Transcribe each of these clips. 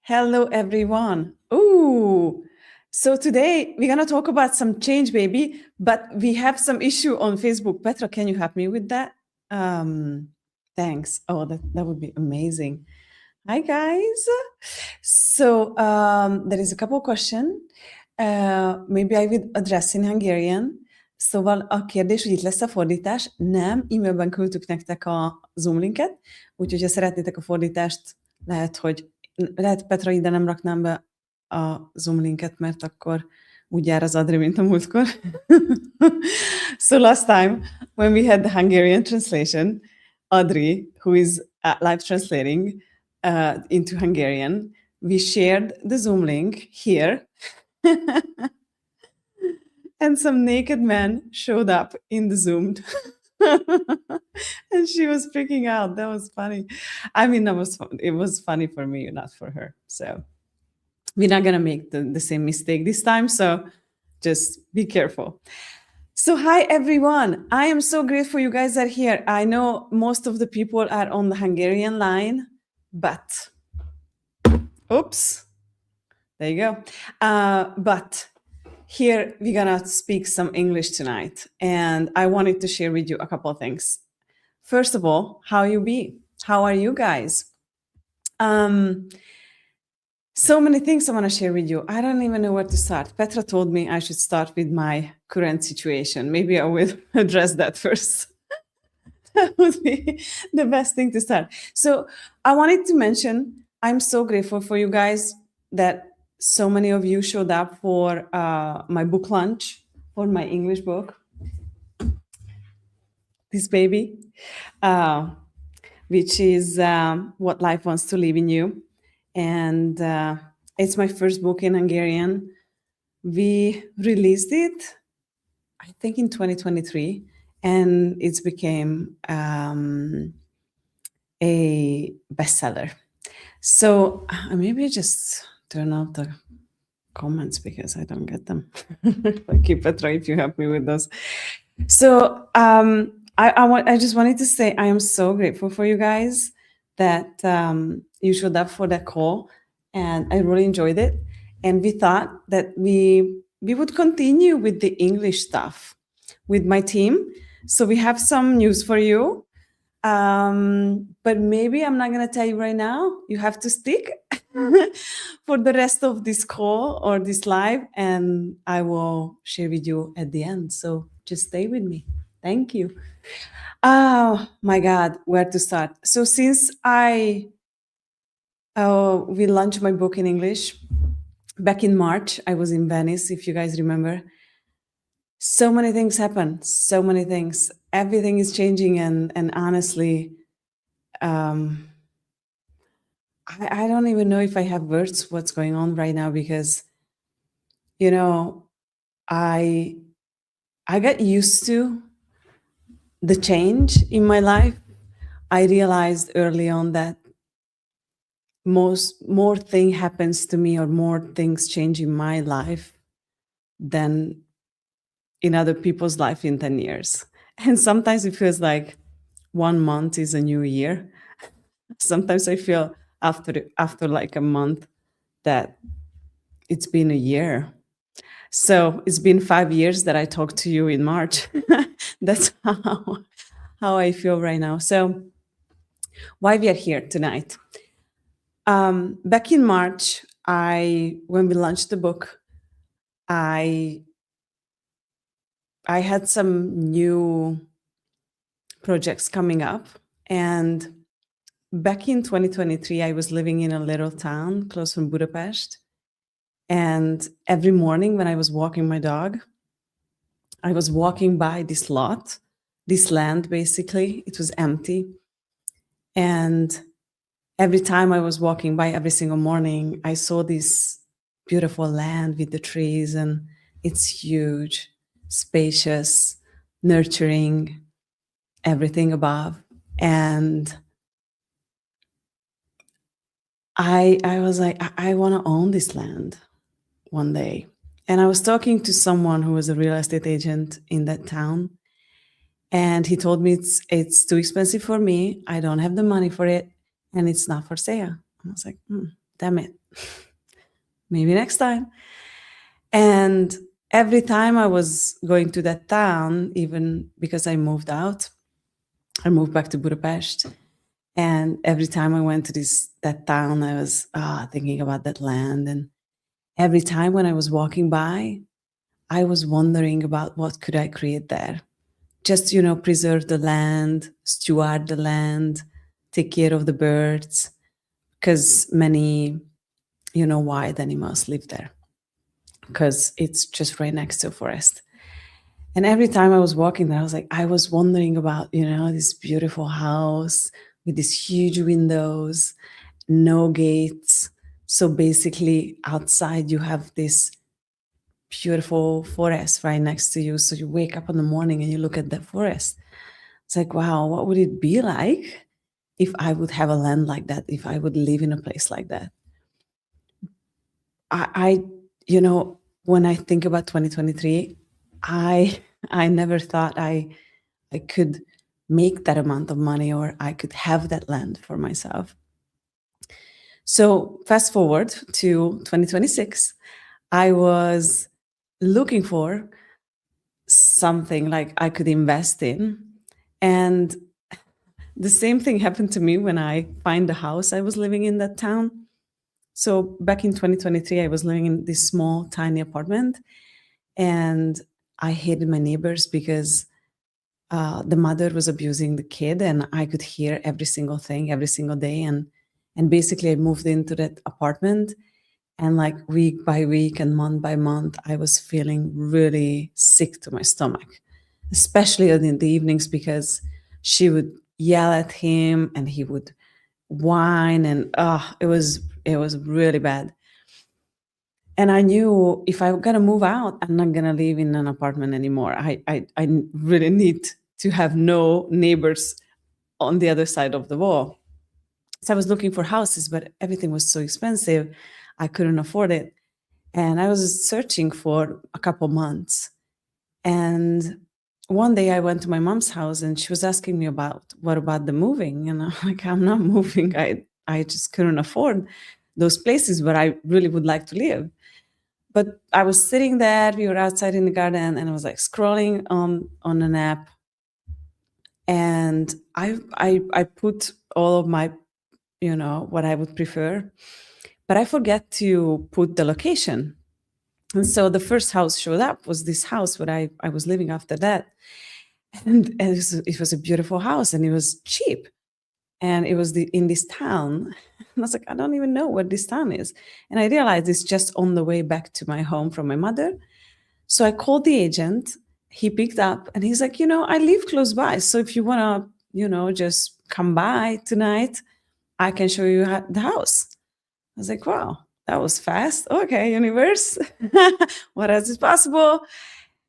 Hello, everyone. Ooh, so today we're gonna talk about some change, baby. But we have some issue on Facebook. Petra, can you help me with that? Thanks. Oh, that would be amazing. Hi, guys. So there is a couple question. Maybe I will address in Hungarian. Szóval a kérdés, hogy itt lesz a fordítás. Nem, e-mailben küldtük nektek a Zoom linket, úgyhogy ha szeretnétek a fordítást, lehet Petra, ide nem raknám be a Zoom linket, mert akkor úgy jár az Adri, mint a múltkor. So last time, when we had the Hungarian translation, Adri, who is live translating into Hungarian, we shared the Zoom link here. And some naked man showed up in the Zoom. And she was freaking out. That was funny. I mean, it was funny for me, not for her. So we're not going to make the same mistake this time. So just be careful. So hi, everyone. I am so grateful you guys are here. I know most of the people are on the Hungarian line, but oops, there you go. But here we're gonna speak some English tonight, and I wanted to share with you a couple of things. First of all, how you be? How are you guys? So many things I want to share with you. I don't even know where to start. Petra told me I should start with my current situation. Maybe I will address that first. That would be the best thing to start. So I wanted to mention, I'm so grateful for you guys that so many of you showed up for my book launch for my English book, this baby, which is What Life Wants to Live in You. And it's my first book in Hungarian. We released it, I think, in 2023, and it's became a bestseller. So maybe just turn off the comments because I don't get them. Keep Petra, if you help me with those. So I just wanted to say I am so grateful for you guys that you showed up for that call, and I really enjoyed it. And we thought that we would continue with the English stuff with my team. So we have some news for you. But maybe I'm not going to tell you right now. You have to stick for the rest of this call or this live, and I will share with you at the end. So just stay with me. Thank you. Oh my God, where to start? So since we launched my book in English back in March, I was in Venice, if you guys remember. So many things happen, so many things. Everything is changing, and honestly, I don't even know if I have words what's going on right now, because, you know, I got used to the change in my life. I realized early on that more thing happens to me, or more things change in my life than in other people's life in 10 years. And sometimes it feels like 1 month is a new year. Sometimes I feel after like a month that it's been a year. So it's been 5 years that I talked to you in March. That's how I feel right now. So why we are here tonight? Back in March, when we launched the book, I had some new projects coming up. And back in 2023, I was living in a little town close from Budapest. And every morning when I was walking my dog, I was walking by this lot, this land, basically. It was empty. And every time I was walking by, every single morning, I saw this beautiful land with the trees, and it's huge, spacious, nurturing, everything above. And I was like, I want to own this land one day. And I was talking to someone who was a real estate agent in that town. And he told me it's too expensive for me. I don't have the money for it. And it's not for sale. And I was like, damn it, maybe next time. And every time I was going to that town, even because I moved out, I moved back to Budapest. And every time I went to that town, I was thinking about that land. And every time when I was walking by, I was wondering about what could I create there. Just, preserve the land, steward the land, take care of the birds, because many, wild animals live there, because it's just right next to a forest. And every time I was walking there, I was wondering about, this beautiful house with these huge windows, no gates. So basically, outside you have this beautiful forest right next to you. So you wake up in the morning and you look at that forest. It's like, wow, what would it be like if I would have a land like that, if I would live in a place like that? I when I think about 2023, I never thought I could make that amount of money, or I could have that land for myself. So fast forward to 2026, I was looking for something like I could invest in. And the same thing happened to me when I find the house I was living in that town. So back in 2023, I was living in this small, tiny apartment, and I hated my neighbors because the mother was abusing the kid, and I could hear every single thing every single day. And basically, I moved into that apartment, and like week by week and month by month, I was feeling really sick to my stomach, especially in the evenings, because she would yell at him and he would whine, and it was really bad. And I knew if I'm gonna move out, I'm not gonna live in an apartment anymore. I really need to have no neighbors on the other side of the wall. So I was looking for houses, but everything was so expensive, I couldn't afford it. And I was searching for a couple months. And one day I went to my mom's house, and she was asking me what about the moving? And I'm like, I'm not moving. I just couldn't afford those places where I really would like to live. But I was sitting there, we were outside in the garden, and I was like scrolling on an app. And I put all of my, what I would prefer, but I forget to put the location. And so the first house showed up was this house where I was living after that. And it was a beautiful house, and it was cheap. And it was in this town. And I was like, I don't even know what this town is. And I realized it's just on the way back to my home from my mother. So I called the agent. He picked up, and he's like, I live close by. So if you want to, just come by tonight, I can show you the house. I was like, wow, that was fast. Okay, universe, what else is possible?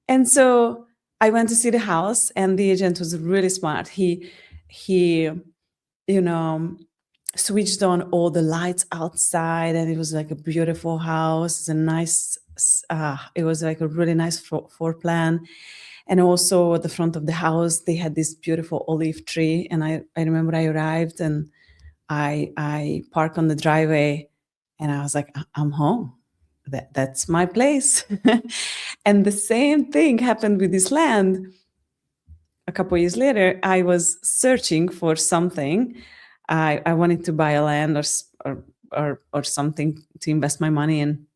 And so I went to see the house, and the agent was really smart. He switched on all the lights outside, and it was like a beautiful house. It's a nice, it was like a really nice floor plan. And also at the front of the house, they had this beautiful olive tree. And I remember I arrived, and I parked on the driveway, and I was like, I'm home. That's my place. And the same thing happened with this land. A couple of years later, I was searching for something. I wanted to buy a land or something to invest my money in.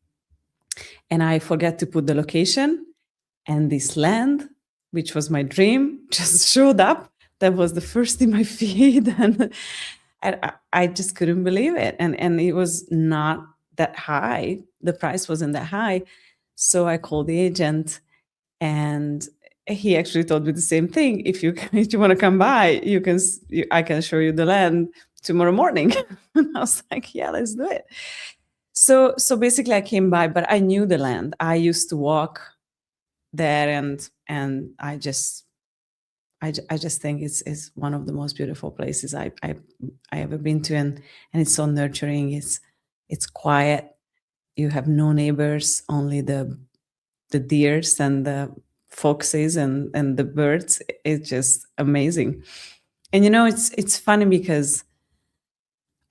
And I forgot to put the location. And this land, which was my dream, just showed up. That was the first in my feed. And I just couldn't believe it. And it was not that high. The price wasn't that high. So I called the agent, and he actually told me the same thing. If you want to come by, I can show you the land tomorrow morning. And I was like, yeah, let's do it. So basically I came by, but I knew the land. I used to walk there, and I just think it's one of the most beautiful places I ever been to, and it's so nurturing. It's quiet. You have no neighbors, only the deers and the foxes and the birds. It's just amazing. And it's funny because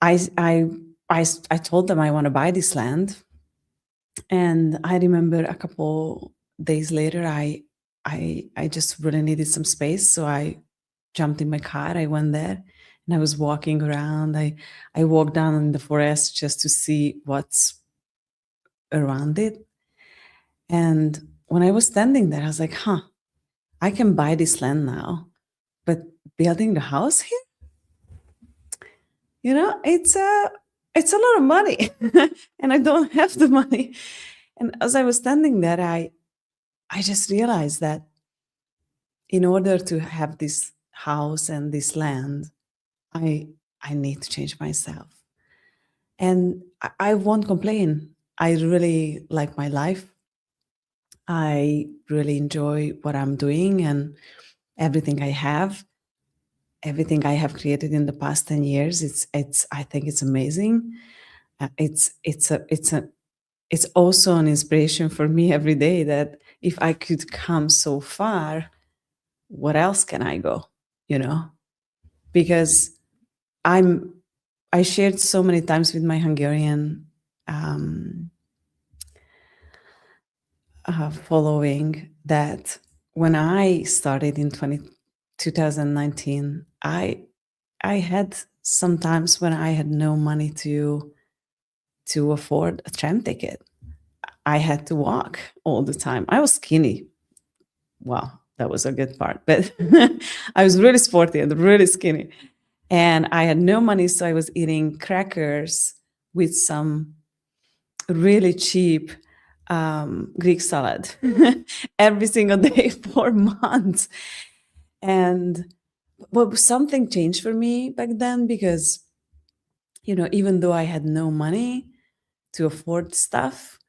I I told them I want to buy this land. And I remember a couple days later, I just really needed some space. So I jumped in my car. I went there and I was walking around. I walked down in the forest just to see what's around it. And when I was standing there, I was like, huh, I can buy this land now, but building the house here, it's a lot of money and I don't have the money. And as I was standing there, I just realized that in order to have this house and this land, I need to change myself. And I won't complain. I really like my life. I really enjoy what I'm doing and everything I have. Everything I have created in the past 10 years, I think it's amazing. It's also an inspiration for me every day that if I could come so far, what else can I go? Because I shared so many times with my Hungarian following that when I started in 2019, I had some times when I had no money to afford a tram ticket. I had to walk all the time. I was skinny. Wow, that was a good part. But I was really sporty and really skinny. And I had no money, so I was eating crackers with some really cheap Greek salad every single day for months. But something changed for me back then because, even though I had no money to afford stuff,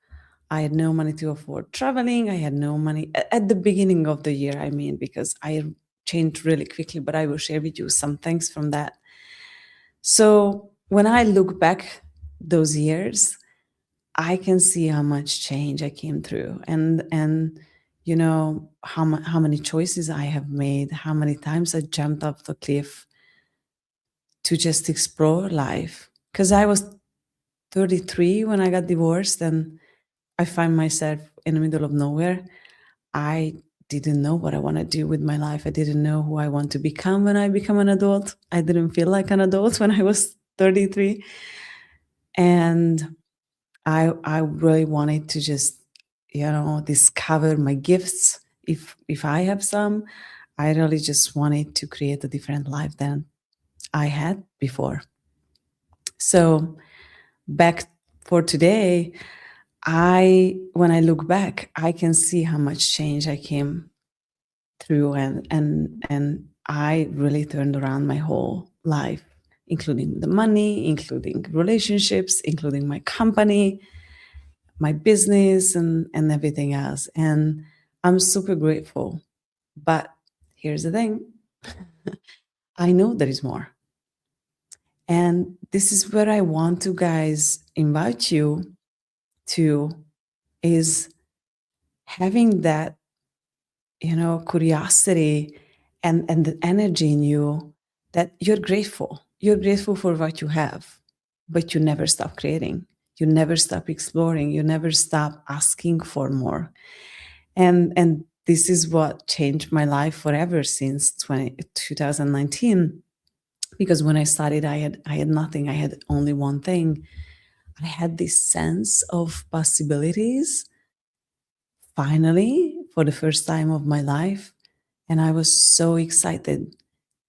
I had no money to afford traveling. I had no money at the beginning of the year, I mean, because I changed really quickly, but I will share with you some things from that. So when I look back those years, I can see how much change I came through and how many choices I have made, how many times I jumped off the cliff to just explore life. Because I was 33 when I got divorced and I find myself in the middle of nowhere. I didn't know what I want to do with my life. I didn't know who I want to become when I become an adult. I didn't feel like an adult when I was 33. And I really wanted to just, discover my gifts. If I have some, I really just wanted to create a different life than I had before. So back for today, when I look back, I can see how much change I came through and I really turned around my whole life, including the money, including relationships, including my company, my business and everything else. And I'm super grateful. But here's the thing. I know there is more. And this is where I want to, guys, invite you to is having that, curiosity and the energy in you that you're grateful. You're grateful for what you have, but you never stop creating. You never stop exploring. You never stop asking for more. And this is what changed my life forever since 2019. Because when I started, I had nothing. I had only one thing. I had this sense of possibilities, finally, for the first time of my life. And I was so excited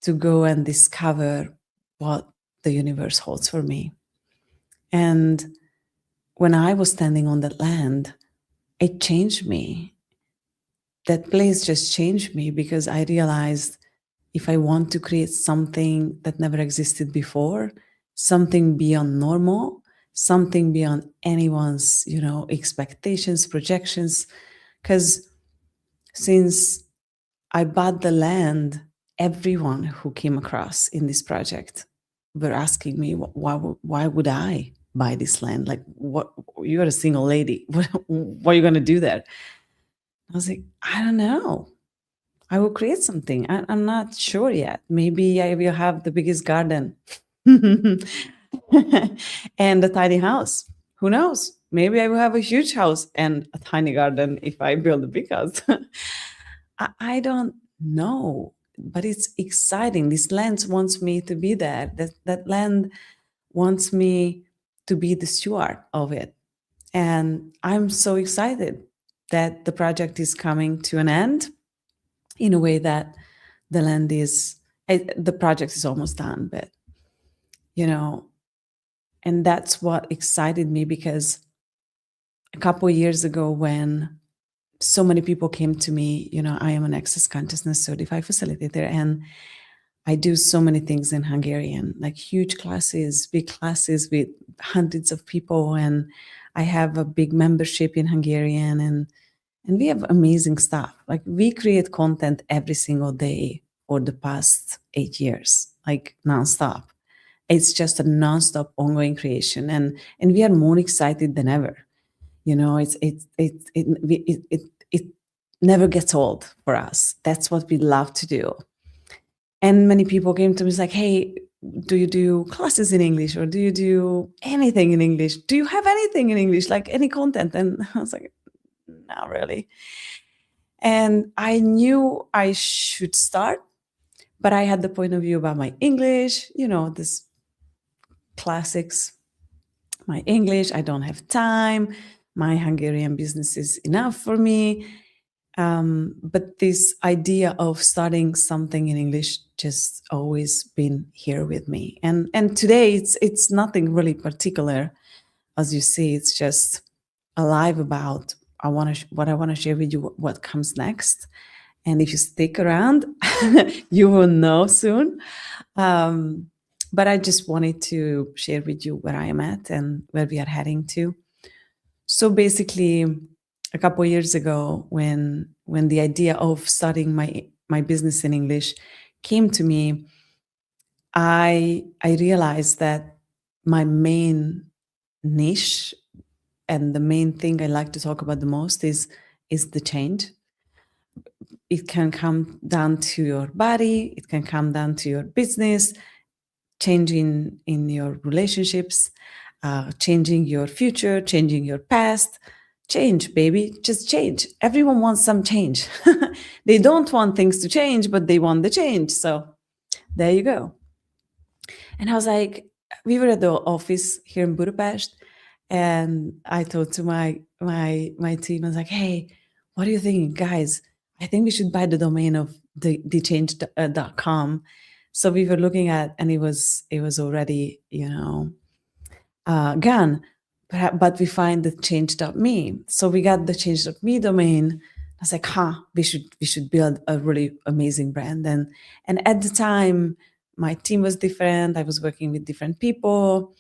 to go and discover what the universe holds for me. And when I was standing on that land, it changed me. That place just changed me because I realized if I want to create something that never existed before, something beyond normal, something beyond anyone's, expectations, projections, because since I bought the land, everyone who came across in this project were asking me, why would I buy this land? Like, what? You're a single lady. What are you going to do there? I was like, I don't know. I will create something. I'm not sure yet. Maybe I will have the biggest garden. and a tiny house. Who knows? Maybe I will have a huge house and a tiny garden if I build a big house. I don't know, but it's exciting. This land wants me to be there. That land wants me to be the steward of it. And I'm so excited that the project is coming to an end in a way that the land is, the project is almost done, but, you know, and that's what excited me, because a couple of years ago when so many people came to me, I am an Access Consciousness certified facilitator, and I do so many things in Hungarian, like huge classes, big classes with hundreds of people. And I have a big membership in Hungarian, and we have amazing stuff. Like, we create content every single day for the past 8 years, like nonstop. It's just a nonstop ongoing creation. And we are more excited than ever. It never gets old for us. That's what we love to do. And many people came to me, like, hey, do you do classes in English, or do you do anything in English? Do you have anything in English, like any content? And I was like, not really. And I knew I should start, but I had the point of view about my English, this classics, my English, I don't have time. My Hungarian business is enough for me. But this idea of starting something in English just always been here with me. And today it's nothing really particular, as you see. It's just alive about what I want to share with you, what comes next. And if you stick around, you will know soon. But I just wanted to share with you where I am at and where we are heading to. So basically, a couple of years ago, when the idea of starting my business in English came to me, I realized that my main niche and the main thing I like to talk about the most is the change. It can come down to your body, it can come down to your business, changing in your relationships, changing your future, changing your past. Change, baby, just change. Everyone wants some change. They don't want things to change, but they want the change. So there you go. And I was like, we were at the office here in Budapest, and I told to my team, I was like, hey, what are you thinking, guys? I think we should buy the domain of thechange.com. So we were looking at, and it was already, gone. But we find the change.me. So we got the change.me domain. I was like, we should build a really amazing brand. And at the time, my team was different. I was working with different people,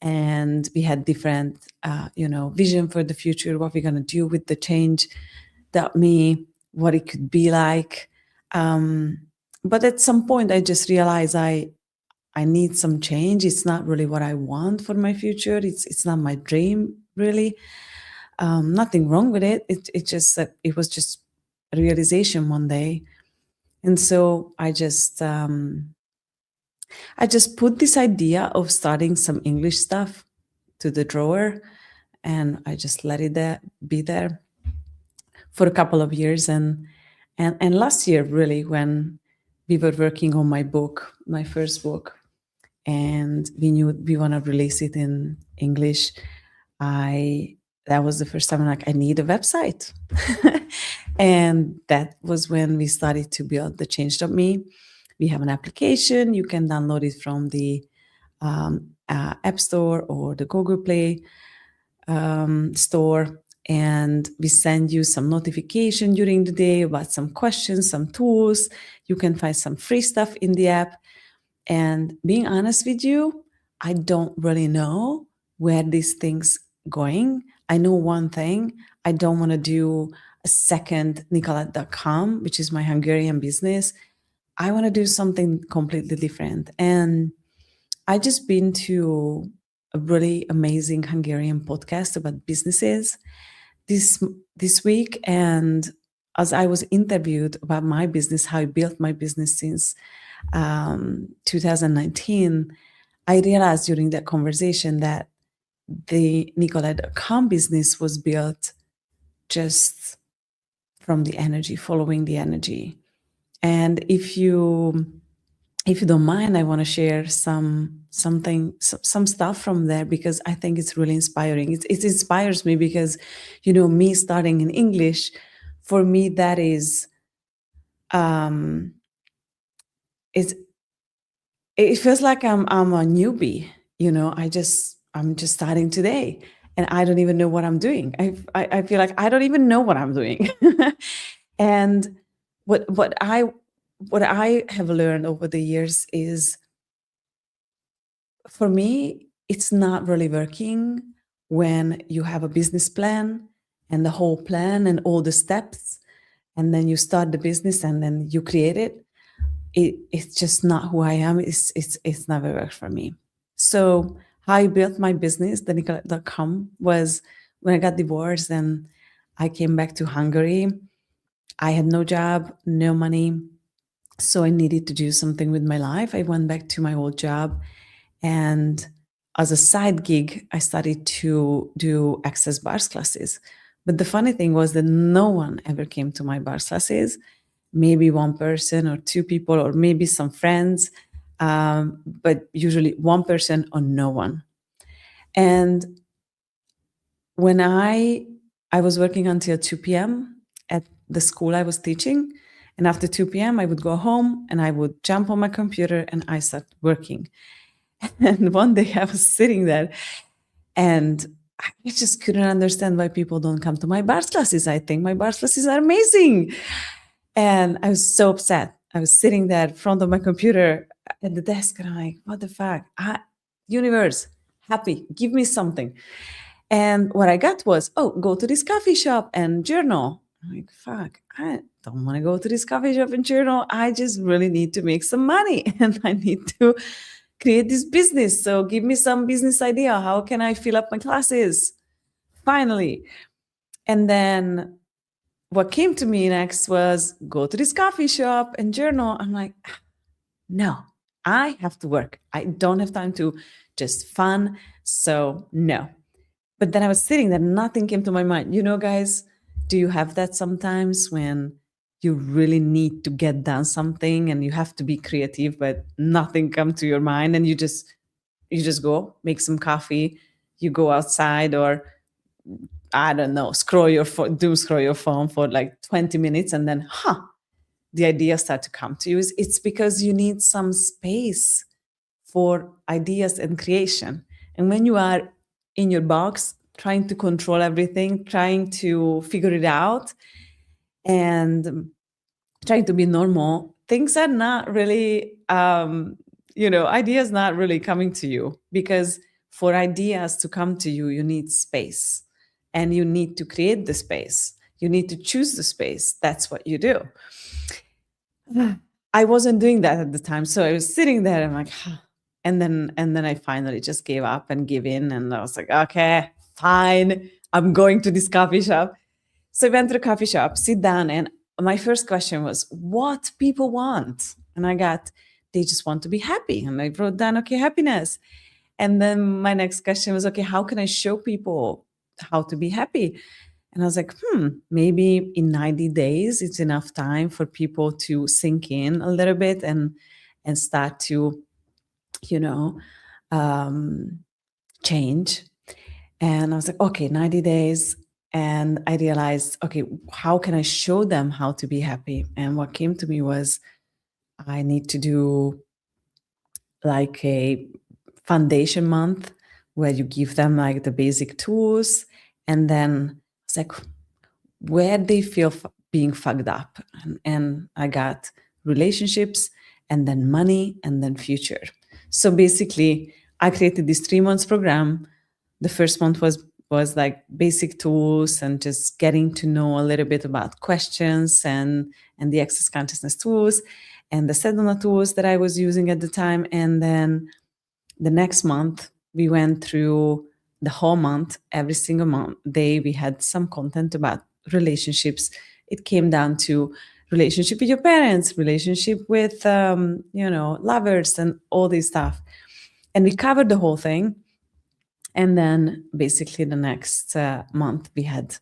and we had different, vision for the future, what we're going to do with the change.me, what it could be like. But at some point, I just realized I need some change. It's not really what I want for my future. It's not my dream, really. Nothing wrong with it. It's just that it was just a realization one day. And so I just put this idea of starting some English stuff to the drawer, and I just let it be there for a couple of years. And last year, really, when we were working on my book, my first book, and we knew we want to release it in English, that was the first time I'm like, I need a website. And that was when we started to build the change.me. We have an application. You can download it from the App Store or the Google Play store. And we send you some notification during the day about some questions, some tools. You can find some free stuff in the app. And being honest with you, I don't really know where these things going. I know one thing. I don't want to do a second Nicolette.com, which is my Hungarian business. I want to do something completely different. And I just been to a really amazing Hungarian podcast about businesses this week. And as I was interviewed about my business, how I built my business since 2019, I realized during that conversation that the Nicolette.com business was built just from the energy, following the energy. And if you don't mind, I want to share some stuff from there, because I think it's really inspiring. It inspires me because, me starting in English, for me that is it feels like I'm a newbie. I'm just starting today, and I don't even know what I'm doing. I feel like I don't even know what I'm doing. And what I have learned over the years is, for me, it's not really working when you have a business plan and the whole plan and all the steps, and then you start the business and then you create it. It's just not who I am. It's never worked for me. So how I built my business, the Nicolette.com, was when I got divorced and I came back to Hungary. I had no job, no money. So I needed to do something with my life. I went back to my old job, and as a side gig, I started to do Access bars classes. But the funny thing was that no one ever came to my bars classes. Maybe one person or two people, or maybe some friends, but usually one person or no one. And when I was working until 2 p.m. at the school I was teaching, and after 2 p.m. I would go home and I would jump on my computer and I start working. And one day I was sitting there and I just couldn't understand why people don't come to my bars classes. I think my bars classes are amazing. And I was so upset. I was sitting there in front of my computer at the desk, and I'm like, what the fuck? Universe, happy, give me something. And what I got was, go to this coffee shop and journal. I'm like, fuck, I don't want to go to this coffee shop and journal. I just really need to make some money and I need to create this business. So give me some business idea. How can I fill up my classes? Finally. And then what came to me next was, go to this coffee shop and journal. I'm like, no, I have to work. I don't have time to just fun. So no. But then I was sitting there, nothing came to my mind. Guys, do you have that sometimes when you really need to get done something and you have to be creative, but nothing comes to your mind, and you just go make some coffee, you go outside, or I don't know, scroll your phone for like 20 minutes, and then the ideas start to come to you. It's because you need some space for ideas and creation. And when you are in your box, trying to control everything, trying to figure it out, and trying to be normal, things are not really, ideas not really coming to you, because for ideas to come to you, you need space, and you need to create the space. You need to choose the space. That's what you do. I wasn't doing that at the time. So I was sitting there and I'm like, and then I finally just gave up and give in. And I was like, okay, fine. I'm going to this coffee shop. So I went to the coffee shop, sit down, and my first question was, what people want? And I got, they just want to be happy. And I wrote down, okay, happiness. And then my next question was, okay, how can I show people how to be happy? And I was like, maybe in 90 days, it's enough time for people to sink in a little bit and start to, change. And I was like, okay, 90 days. And I realized, okay, how can I show them how to be happy? And what came to me was, I need to do like a foundation month where you give them like the basic tools. And then it's like, where they feel being fucked up. And I got relationships, and then money, and then future. So basically, I created this 3 months program. The first month was like basic tools and just getting to know a little bit about questions and the access consciousness tools and the Sedona tools that I was using at the time. And then the next month, we went through the whole month. Every single day, we had some content about relationships. It came down to relationship with your parents, relationship with, lovers, and all this stuff. And we covered the whole thing. And then basically the next month, we had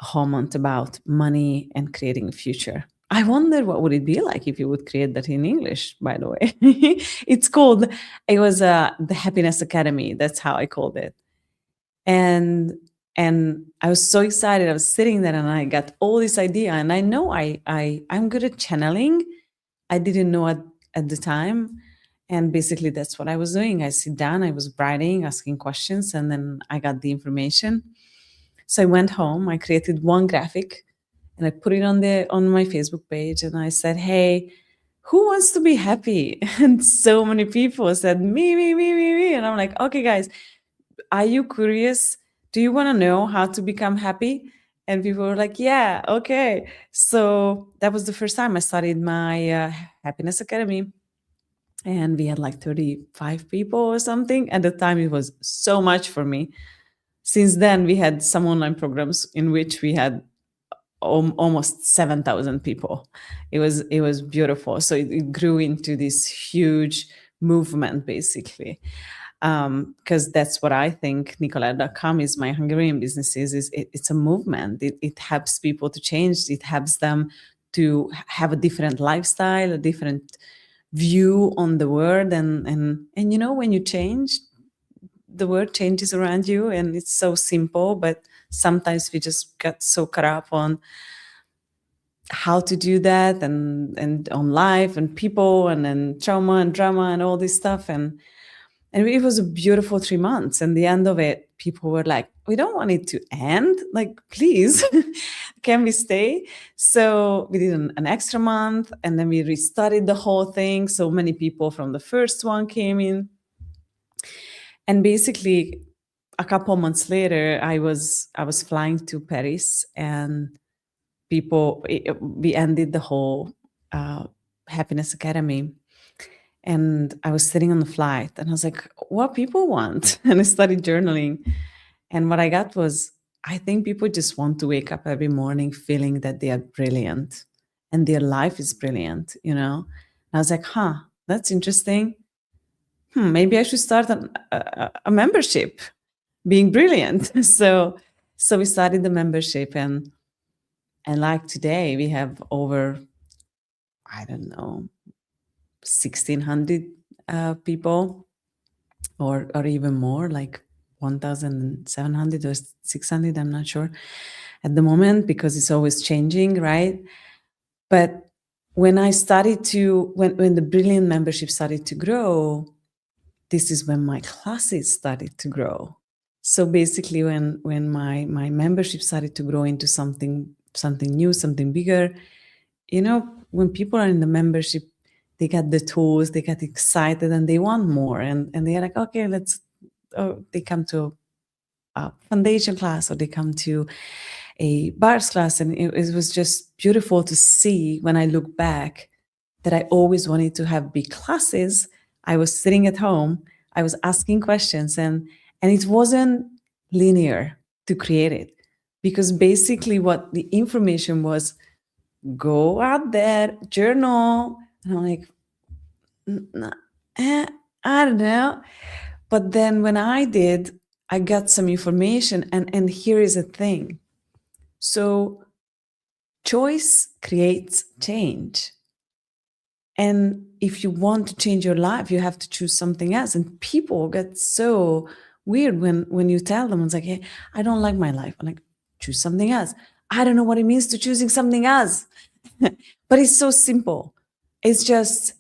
a whole month about money and creating a future. I wonder what would it be like if you would create that in English, by the way. It was the Happiness Academy. That's how I called it. And I was so excited. I was sitting there and I got all this idea. And I know I'm good at channeling. I didn't know at the time. And basically that's what I was doing. I sit down, I was writing, asking questions, and then I got the information. So I went home, I created one graphic and I put it on my Facebook page, and I said, hey, who wants to be happy? And so many people said, me. And I'm like, okay, guys, are you curious? Do you want to know how to become happy? And people were like, yeah, okay. So that was the first time I started my Happiness Academy. And we had like 35 people or something. At the time, it was so much for me. Since then, we had some online programs in which we had almost 7,000 people. It was beautiful. So it grew into this huge movement, basically. Because that's what I think Nicolette.com is, my Hungarian businesses, it's a movement. It helps people to change. It helps them to have a different lifestyle, a different view on the world. And you know, when you change, the world changes around you, and it's so simple, but sometimes we just get so caught up on how to do that and on life and people and then trauma and drama and all this stuff. And it was a beautiful 3 months. And the end of it, people were like, we don't want it to end. Like, please, can we stay? So we did an extra month, and then we restarted the whole thing. So many people from the first one came in. And basically, a couple months later, I was flying to Paris, and we ended the whole Happiness Academy. And I was sitting on the flight, and I was like, what people want? And I started journaling. And what I got was, I think people just want to wake up every morning feeling that they are brilliant and their life is brilliant, you know? And I was like, that's interesting. Maybe I should start a membership, being brilliant. So we started the membership, and like today we have over, I don't know, 1,600 people, or even more, like 1,700 or 600. I'm not sure at the moment, because it's always changing, right? But when I started to, when the Brilliant membership started to grow, this is when my classes started to grow. So basically, when my membership started to grow into something new, something bigger, you know, when people are in the membership, they get the tools, they get excited, and they want more, and they're like, okay, they come to a foundation class, or they come to a bars class, and it was just beautiful to see when I look back that I always wanted to have big classes. I was sitting at home, I was asking questions, and it wasn't linear to create it, because basically what the information was, go out there, journal. And I'm like, I don't know. But then when I did, I got some information, and here is a thing. So choice creates change. And if you want to change your life, you have to choose something else. And people get so weird when you tell them, it's like, hey, I don't like my life. I'm like, choose something else. I don't know what it means to choosing something else. But it's so simple. It's just,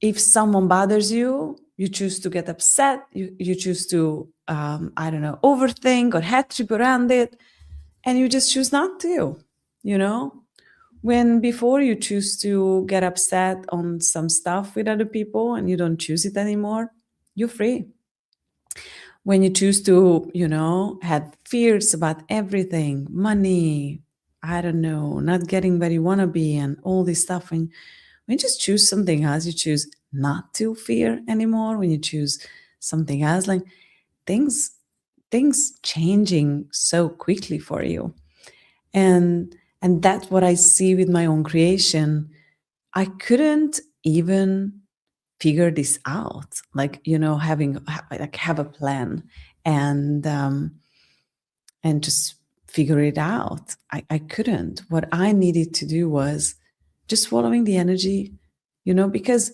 if someone bothers you, you choose to get upset. You choose to, I don't know, overthink or head trip around it. And you just choose not to, you know? When before you choose to get upset on some stuff with other people and you don't choose it anymore, you're free. When you choose to, you know, have fears about everything, money, I don't know, not getting where you want to be and all this stuff, when you just choose something else, you choose not to fear anymore, when you choose something else, like things changing so quickly for you. And that's what I see with my own creation. I couldn't even figure this out, like, have a plan and just figure it out. I couldn't. What I needed to do was just following the energy, because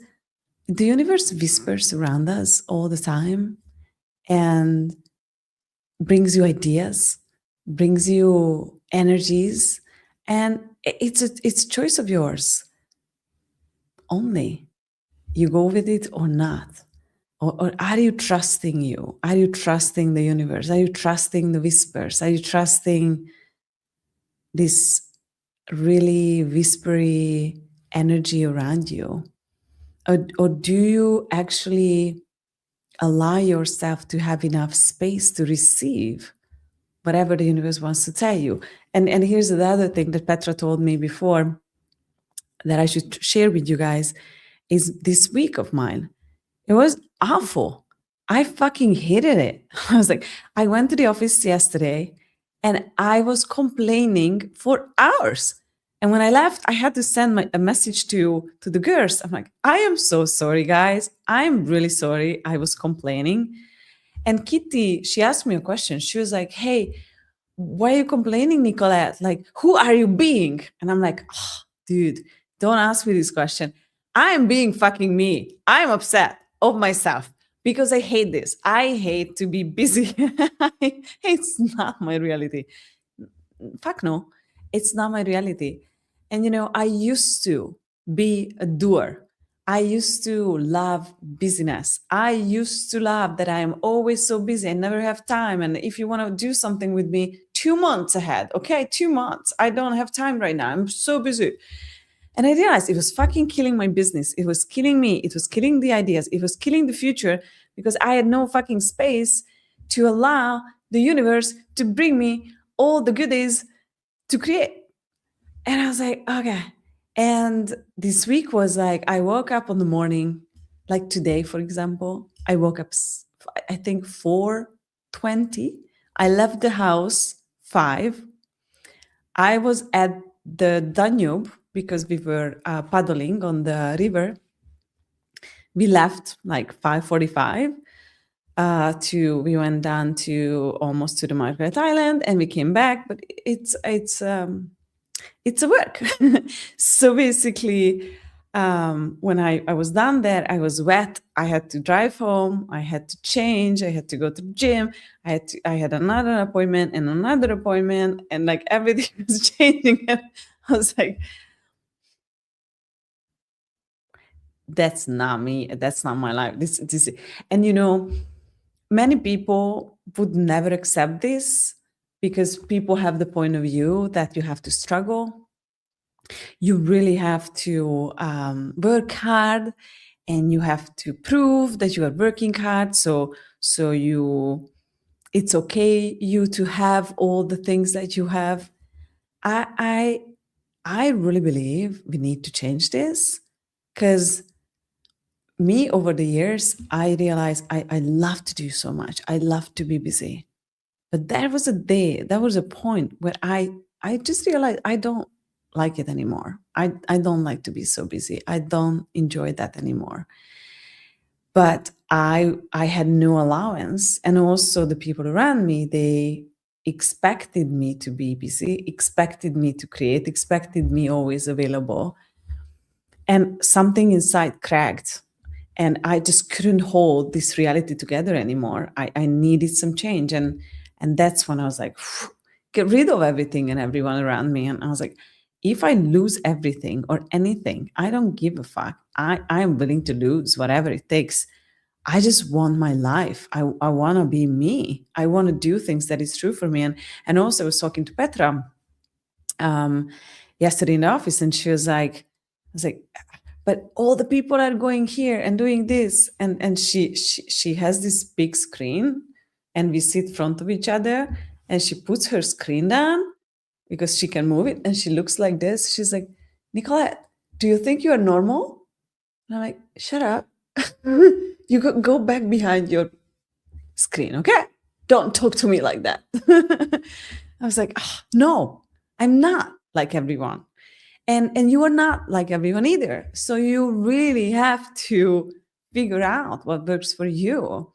the universe whispers around us all the time and brings you ideas, brings you energies, and it's a choice of yours only. You go with it or not. Or are you trusting you? Are you trusting the universe? Are you trusting the whispers? Are you trusting this really whispery energy around you? Or do you actually allow yourself to have enough space to receive whatever the universe wants to tell you? And here's the other thing that Petra told me before that I should share with you guys is this week of mine. It was awful. I fucking hated it. I was like, I went to the office yesterday and I was complaining for hours. And when I left, I had to send a message to the girls. I'm like, I am so sorry, guys. I'm really sorry. I was complaining. And Kitty, she asked me a question. She was like, hey, why are you complaining, Nicolette? Like, who are you being? And I'm like, oh, dude, don't ask me this question. I'm being fucking me. I'm upset of myself because I hate this. I hate to be busy. It's not my reality. Fuck no, it's not my reality. And I used to be a doer. I used to love busyness. I used to love that I am always so busy. I never have time. And if you want to do something with me 2 months ahead, okay, 2 months. I don't have time right now. I'm so busy. And I realized it was fucking killing my business. It was killing me. It was killing the ideas. It was killing the future because I had no fucking space to allow the universe to bring me all the goodies to create. And I was like, okay. And this week was like, I woke up in the morning, like today, for example, I woke up, I think 4:20. I left the house 5. I was at the Danube because we were paddling on the river. We left like 5:45. We went down to almost to the Margaret Island, and we came back. But it's a work. So basically, when I was down there, I was wet. I had to drive home. I had to change. I had to go to the gym. I had another appointment and another appointment, and like everything was changing. And I was like, that's not me. That's not my life. This, and many people would never accept this because people have the point of view that you have to struggle. You really have to work hard, and you have to prove that you are working hard. So it's okay you to have all the things that you have. I really believe we need to change this because me over the years, I realized I love to do so much. I love to be busy. But there was a point where I just realized I don't like it anymore. I don't like to be so busy. I don't enjoy that anymore. But I had no allowance. And also the people around me, they expected me to be busy, expected me to create, expected me always available. And something inside cracked. And I just couldn't hold this reality together anymore. I needed some change. And that's when I was like, get rid of everything and everyone around me. And I was like, if I lose everything or anything, I don't give a fuck. I am willing to lose whatever it takes. I just want my life. I want to be me. I want to do things that is true for me. And also I was talking to Petra yesterday in the office, and she was like, I was like, but all the people are going here and doing this. And she has this big screen, and we sit in front of each other, and she puts her screen down because she can move it, and she looks like this. She's like, Nicolette, do you think you are normal? And I'm like, shut up. You go back behind your screen, okay? Don't talk to me like that. I was like, oh, no, I'm not like everyone. And you are not like everyone either. So you really have to figure out what works for you.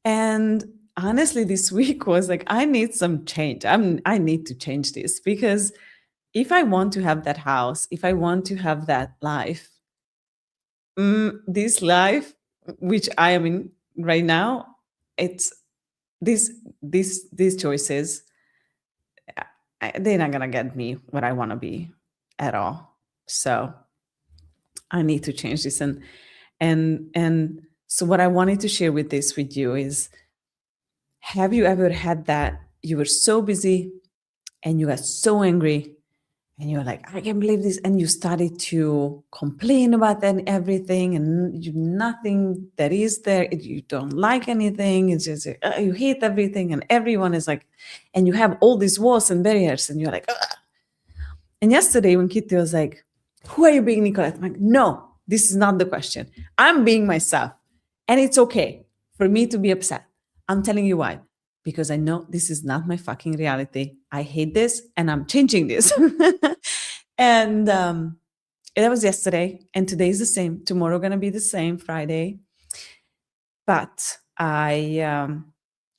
And honestly, this week was like, I need some change. I need to change this, because if I want to have that house, if I want to have that life, this life which I am in right now, it's these choices, they're not gonna get me what I want to be at all. So I need to change this. And so what I wanted to share with you is, have you ever had that you were so busy and you got so angry and you're like, I can't believe this, and you started to complain about that everything, and nothing that is there, you don't like anything, it's just you hate everything, and everyone is like, and you have all these walls and barriers, and you're like, ugh. And yesterday when Kitty was like, who are you being, Nicolette? I'm like, no, this is not the question. I'm being myself, and it's okay for me to be upset. I'm telling you why. Because I know this is not my fucking reality. I hate this and I'm changing this. And that was yesterday, and today is the same. Tomorrow gonna be the same, Friday. But I'm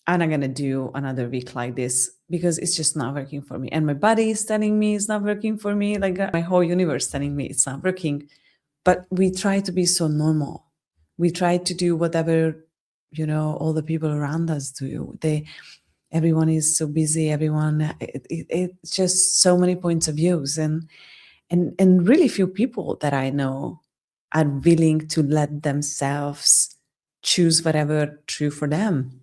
not gonna do another week like this, because it's just not working for me. And my body is telling me it's not working for me. Like my whole universe telling me it's not working. But we try to be so normal. We try to do whatever, all the people around us do. Everyone is so busy. Everyone, it's just so many points of views, and really few people that I know are willing to let themselves choose whatever true for them.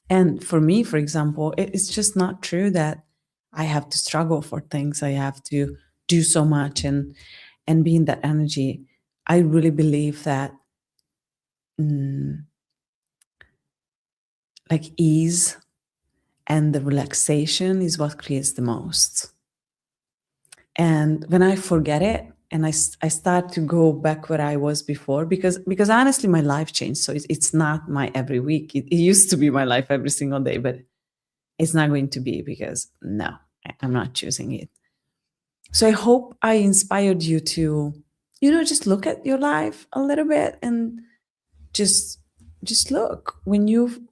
And for me, for example, it's just not true that I have to struggle for things. I have to do so much and be in that energy. I really believe that like ease and the relaxation is what creates the most. And when I forget it and I start to go back where I was before, because honestly, my life changed. So it's not my every week. It used to be my life every single day, but it's not going to be, because no, I'm not choosing it. So I hope I inspired you to, just look at your life a little bit and just look when you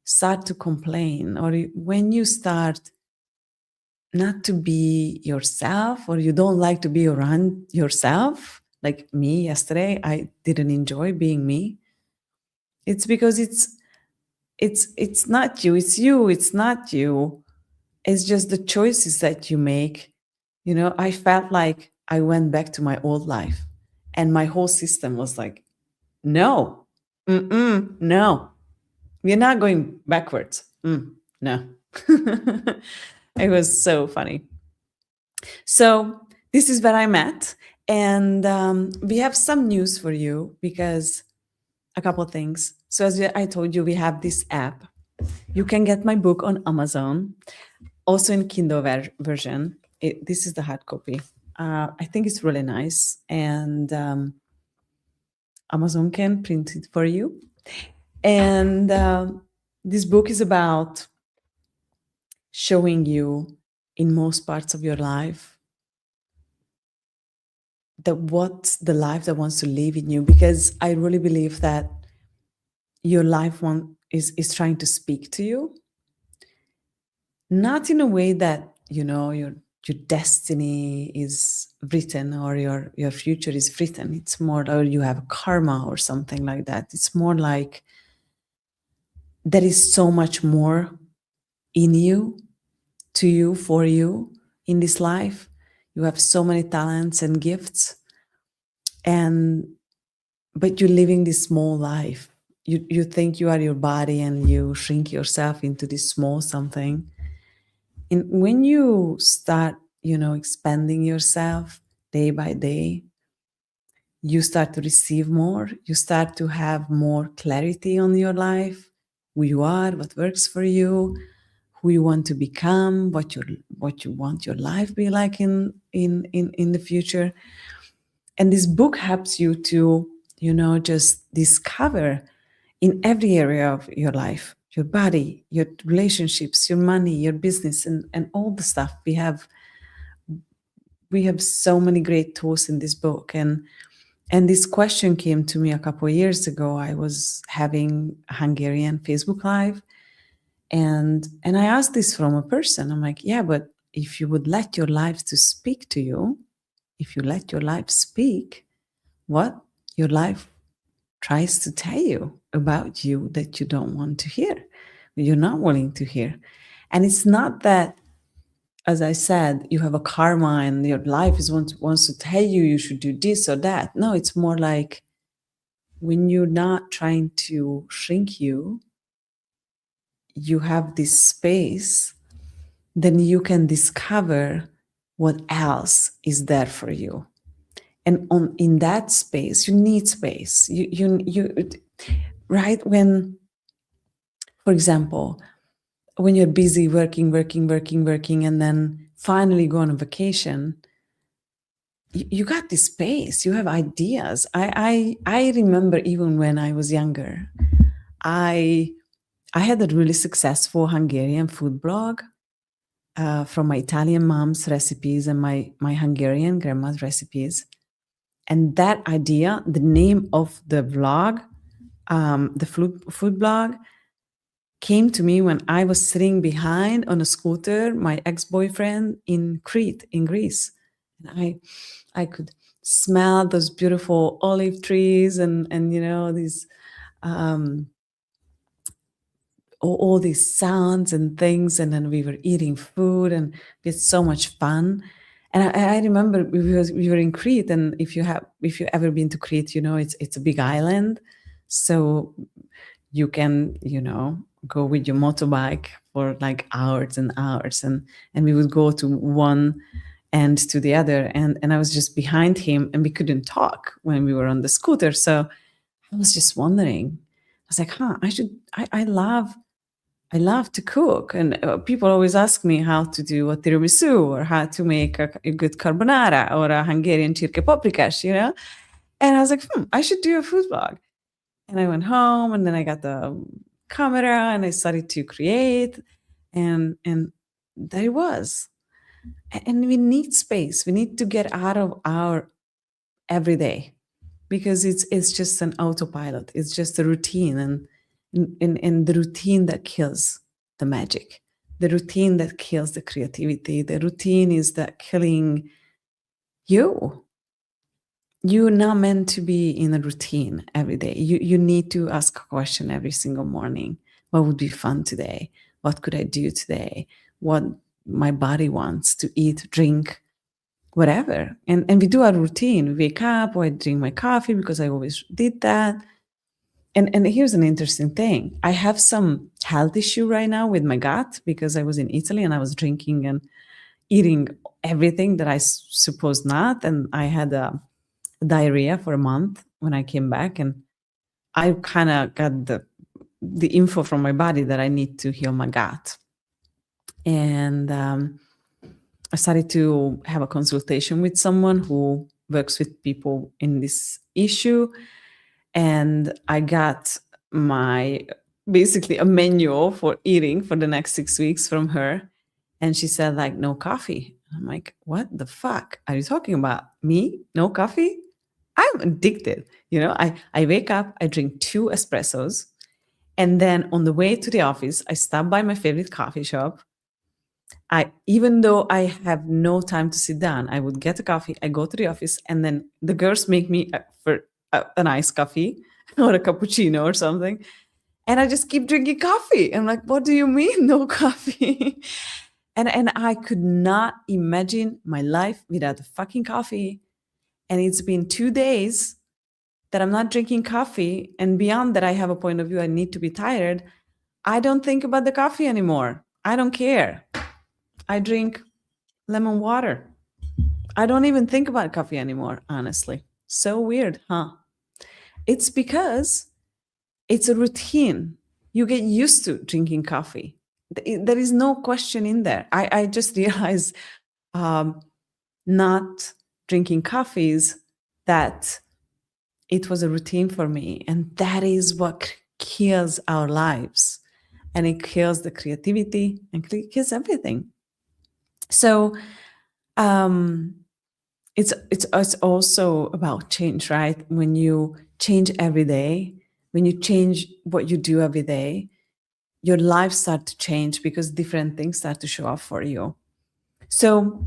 start to complain, or when you start not to be yourself, or you don't like to be around yourself. Like me yesterday, I didn't enjoy being me. It's because it's not you, it's you, it's not you. It's just the choices that you make. I felt like I went back to my old life, and my whole system was like, no, no, we're not going backwards. No. It was so funny. So this is where I'm at. And we have some news for you, because a couple of things. So as I told you, we have this app. You can get my book on Amazon, also in Kindle version. This is the hard copy. I think it's really nice. And Amazon can print it for you. And this book is about showing you in most parts of your life what's the life that wants to live in you, because I really believe that your life is trying to speak to you, not in a way that your destiny is written, or your future is written. It's more, or you have karma or something like that. It's more like there is so much more in you, to you, for you in this life. You have so many talents and gifts, but you're living this small life. You think you are your body, and you shrink yourself into this small something. And when you start, expanding yourself day by day, you start to receive more. You start to have more clarity on your life, who you are, what works for you, who you want to become, what you want your life be like in the future. And this book helps you to, just discover in every area of your life, your body, your relationships, your money, your business, and all the stuff. We have so many great tools in this book. And And this question came to me a couple of years ago. I was having a Hungarian Facebook Live, and I asked this from a person. I'm like, yeah, but if you would let your life to speak to you, if you let your life speak, what your life tries to tell you about you that you don't want to hear, you're not willing to hear. And it's not that, as I said, you have a karma and your life is wants to tell you you should do this or that. No, it's more like when you're not trying to shrink you, you have this space, then you can discover what else is there for you. And in that space, you need space. You right? When, for example, when you're busy working, and then finally go on a vacation, you got this space, you have ideas. I remember even when I was younger, I had a really successful Hungarian food blog from my Italian mom's recipes and my Hungarian grandma's recipes. And that idea, the name of the vlog, the food blog, came to me when I was sitting behind on a scooter, my ex-boyfriend in Crete, in Greece. And I could smell those beautiful olive trees and these all these sounds and things, and then we were eating food and we had so much fun. And I remember we were in Crete, and if you ever been to Crete, it's a big island, so you can go with your motorbike for like hours and hours, and we would go to one end to the other, and I was just behind him, and we couldn't talk when we were on the scooter. So I was just wondering, I was like, I love to cook, and people always ask me how to do a tiramisu or how to make a good carbonara or a Hungarian csirke paprikás, And I was like, I should do a food blog. And I went home, and then I got the camera, and I started to create, and there it was. And we need space. We need to get out of our everyday, because it's just an autopilot. It's just a routine, and the routine that kills the magic, the routine that kills the creativity, the routine is that killing you. You're not meant to be in a routine every day. You need to ask a question every single morning. What would be fun today? What could I do today? What my body wants to eat, drink, whatever. And we do our routine. We wake up, or I drink my coffee because I always did that. And here's an interesting thing. I have some health issue right now with my gut because I was in Italy and I was drinking and eating everything that I suppose not. And I had a diarrhea for a month when I came back, and I kind of got the info from my body that I need to heal my gut. And I started to have a consultation with someone who works with people in this issue. And I got basically a menu for eating for the next 6 weeks from her. And she said, like, no coffee. I'm like, what the fuck are you talking about? Me? No coffee? I'm addicted. I wake up, I drink 2 espressos. And then on the way to the office, I stop by my favorite coffee shop. Even though I have no time to sit down, I would get a coffee, I go to the office, and then the girls make me an iced coffee or a cappuccino or something. And I just keep drinking coffee. I'm like, what do you mean no coffee? and I could not imagine my life without a fucking coffee. And it's been 2 days that I'm not drinking coffee. And beyond that, I have a point of view. I need to be tired. I don't think about the coffee anymore. I don't care. I drink lemon water. I don't even think about coffee anymore, honestly. So weird, huh? It's because it's a routine. You get used to drinking coffee. There is no question in there. I just realized not drinking coffees, that it was a routine for me. And that is what kills our lives. And it kills the creativity and kills everything. So it's also about change, right? When you change every day, when you change what you do every day, your life start to change because different things start to show up for you. So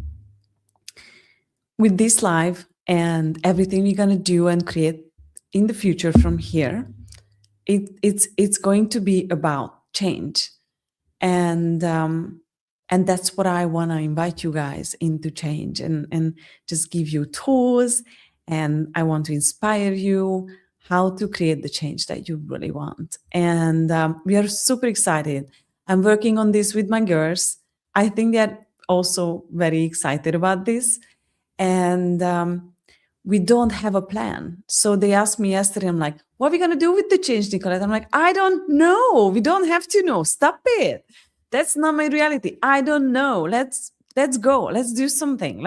with this live and everything we're going to do and create in the future from here, it's going to be about change. And that's what I want to invite you guys into, change, and just give you tools, and I want to inspire you how to create the change that you really want. And we are super excited. I'm working on this with my girls. I think they're also very excited about this. And we don't have a plan. So they asked me yesterday, I'm like, what are we going to do with the change, Nicolette? I'm like, I don't know. We don't have to know. Stop it. That's not my reality. I don't know. Let's go. Let's do something.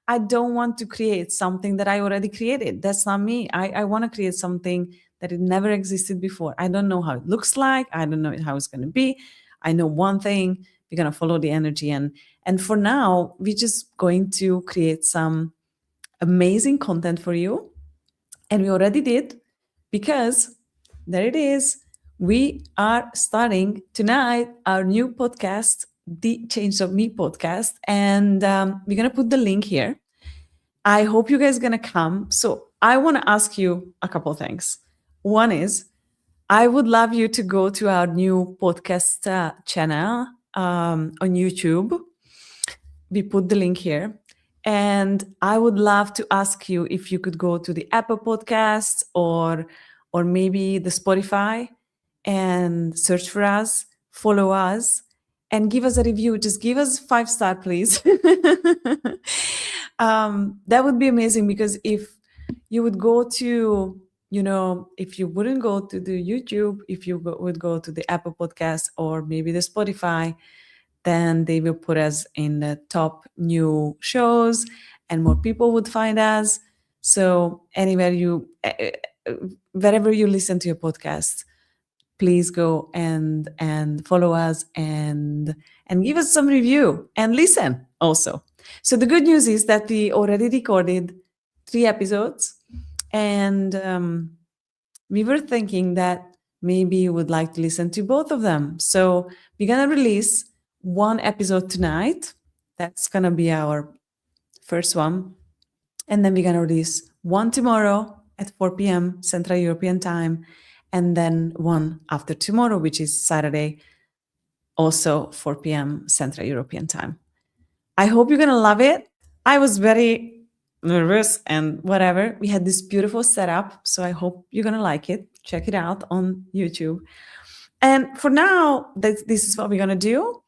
I don't want to create something that I already created. That's not me. I want to create something that it never existed before. I don't know how it looks like. I don't know how it's going to be. I know one thing, we're going to follow the energy. And for now, we're just going to create some amazing content for you. And we already did, because there it is. We are starting tonight our new podcast, the Change of Me podcast. And we're going to put the link here. I hope you guys are going to come. So I want to ask you a couple of things. One is, I would love you to go to our new podcast channel on YouTube. We put the link here. And I would love to ask you if you could go to the Apple Podcasts or maybe the Spotify and search for us, follow us, and give us a review. Just give us 5-star, please. That would be amazing, because if you would go to, if you wouldn't go to the YouTube, if you would go to the Apple Podcast or maybe the Spotify, then they will put us in the top new shows and more people would find us. So wherever you listen to your podcast, please go and follow us and give us some review and listen also. So the good news is that we already recorded 3 episodes, and we were thinking that maybe you would like to listen to both of them. So we're going to release 1 episode tonight. That's going to be our first one. And then we're going to release 1 tomorrow at 4 p.m. Central European Time. And then 1 after tomorrow, which is Saturday, also 4 p.m. Central European Time. I hope you're going to love it. I was very nervous and whatever. We had this beautiful setup. So I hope you're going to like it. Check it out on YouTube. And for now, this is what we're going to do.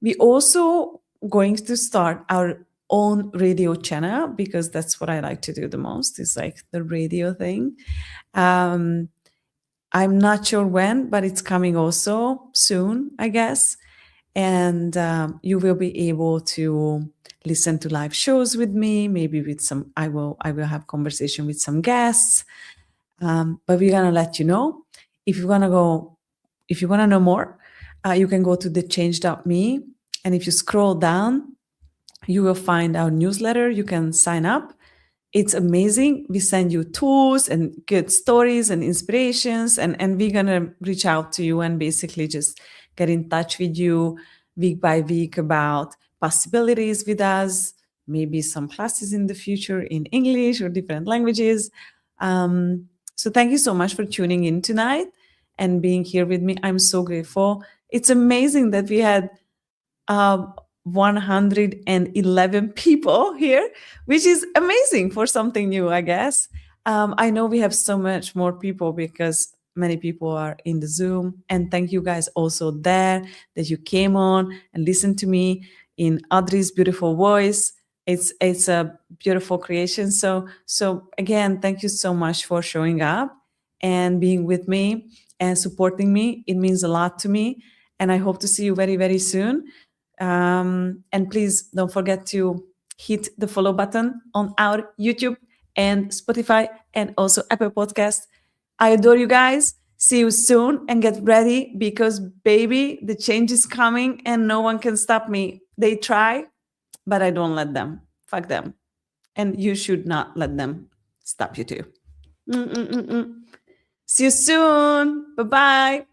We also going to start our own radio channel, because that's what I like to do the most, is like the radio thing. I'm not sure when, but it's coming also soon, I guess. And you will be able to listen to live shows with me, maybe with some, I will have conversation with some guests. But we're going to let you know. If you want to know more, you can go to thechange.me. And if you scroll down, you will find our newsletter. You can sign up. It's amazing. We send you tools and good stories and inspirations. And we're going to reach out to you and basically just get in touch with you week by week about possibilities with us, maybe some classes in the future in English or different languages. So thank you so much for tuning in tonight and being here with me. I'm so grateful. It's amazing that we had 111 people here, which is amazing for something new, I guess. I know we have so much more people because many people are in the Zoom. And thank you guys also there that you came on and listened to me in Audrey's beautiful voice. It's a beautiful creation. So again, thank you so much for showing up and being with me and supporting me. It means a lot to me. And I hope to see you very, very soon. And please don't forget to hit the follow button on our YouTube and Spotify and also Apple Podcast. I adore you guys. See you soon and get ready, because baby, the change is coming and no one can stop me. They try, but I don't let them. Fuck them. and you should not let them stop you too. See you soon. Bye-bye.